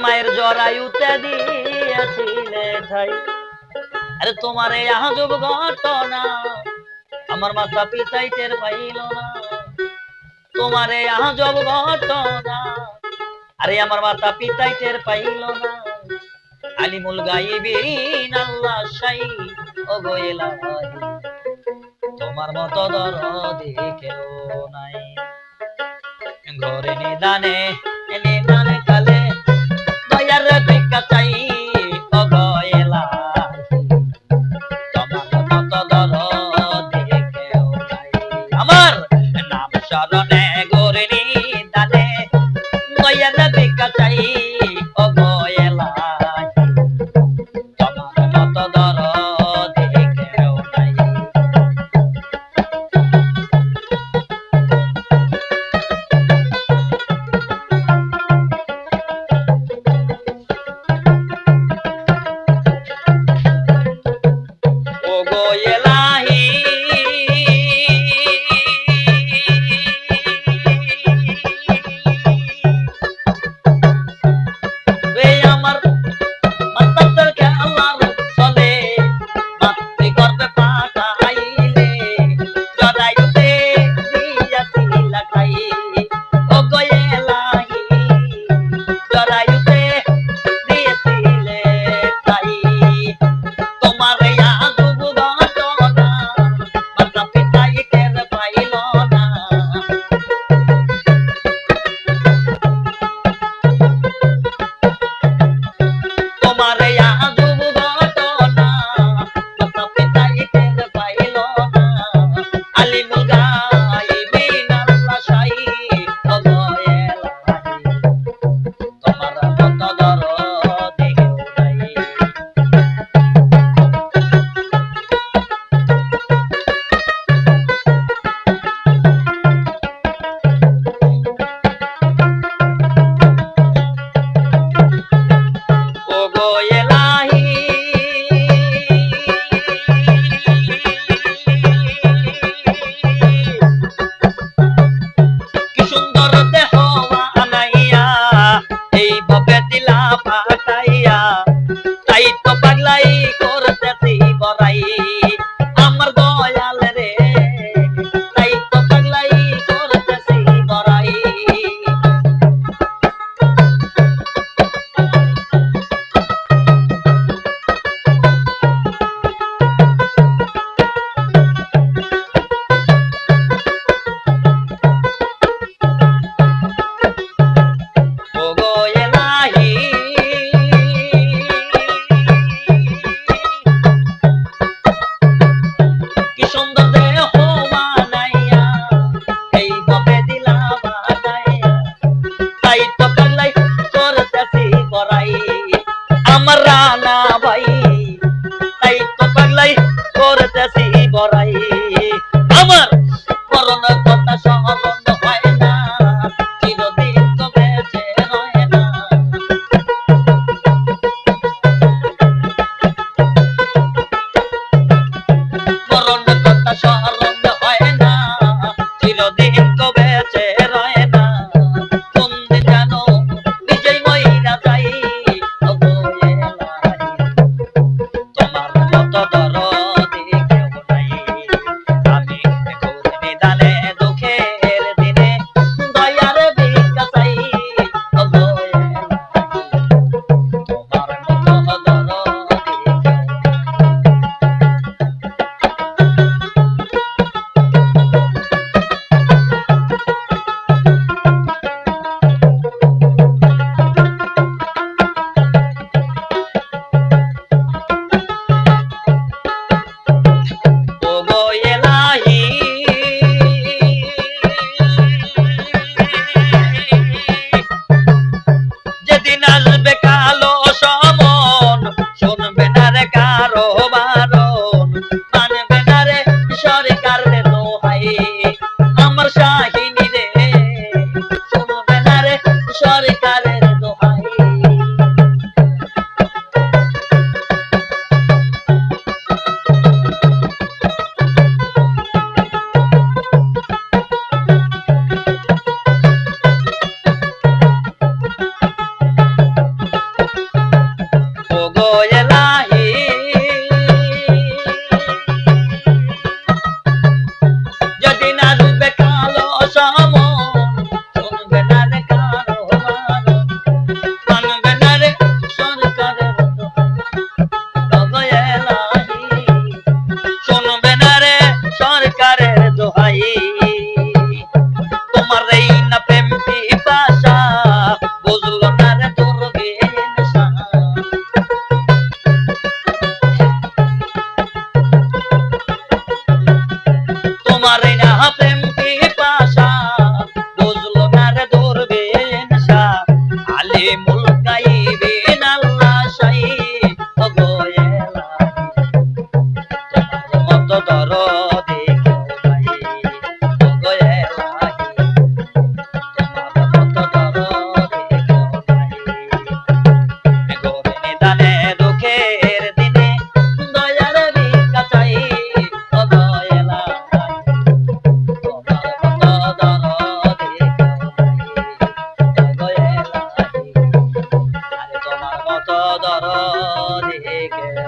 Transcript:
মায়ের জরায়ুতে দিয়েছিলে ঠাই। আরে তোমার এই আজব ঘটনা আমার মাতা পিতাই টের পাইল না। তোমার এই আজব ঘটনা আরে আমার মাতা পিতাই টের পাইল না। আলিমুল গাইবিন আল্লাহ শাই ও গো ইলাহি, তোমার মতো দরদি কেউ নাই। ঘরে নিদানে নিদানে কালে দয়ার ভিক্ষা চাই ও গো ইলাহি, তোমার মতো দরদি কেউ নাই। আমার নাম শরণে ঘরে নিদানে দয়ার ভিক্ষা চাই ও গো ইলাহি, তোমার মতো দরদি কেউ নাই। ও গো ইলাহি রে আমার মাতাদেরকে আল্লাহর চলে মাতৃ গর্ভে পাঠাইলে জরায়ুতে দিয়াছিল ঠাই। ও গো ইলাহি জরায়ুতে দিয়েছিলে ঠাই। তোমার এই আজব ঘটনা মাতা পিতাই টের পাইল না। তোমার এই আজব ঘটনা মাতা পিতাই টের পাইল না। আলিমুল গাইবিন আল্লাহ শাই ও গো ইলাহি, তোমার মতো দরদি কেউ নাই। ও গো ইলাহি কি সুন্দর দেহ বানাইয়া এইভাবে দিলা পাঠাইয়া, তাই তো পাগলাই করতেছি বড়াই আমার দয়াল রে, তাই তো পাগলাই করতেছি বড়াই। ও গো ইলাহি কি সুন্দর দেহ বানাইয়া এইভাবে দিলা বানাইয়া, তাই তো পাগলাই করতেছি বড়াই আমার রানা ভাই, তাই তো পাগলাই করতেছি বড়াই। আমার মরণ কথা স্মরণ হয় না, চিরদিন তো বেঁচে রয় না। মরণ কথা স্মরণ হয় না, চিরদিন তো বেঁচে রয় না। কোন দিন যেন নিজেই মইরা যাই ও গো ইলাহি, মূল গাইবেন আল্লাহ সাই ওগো এলাহি তোমার মতো দরদি কেউ নাই ওগো এলাহি তোমার মতো দরদি কেউ নাই গো নিদানে দুঃখের দিনে দয়ার ভিক্ষা চাই ওগো এলাহি তোমার মতো দরদি কেউ নাই ওগো এলাহি আরে তোমার মতো দরদি কেউ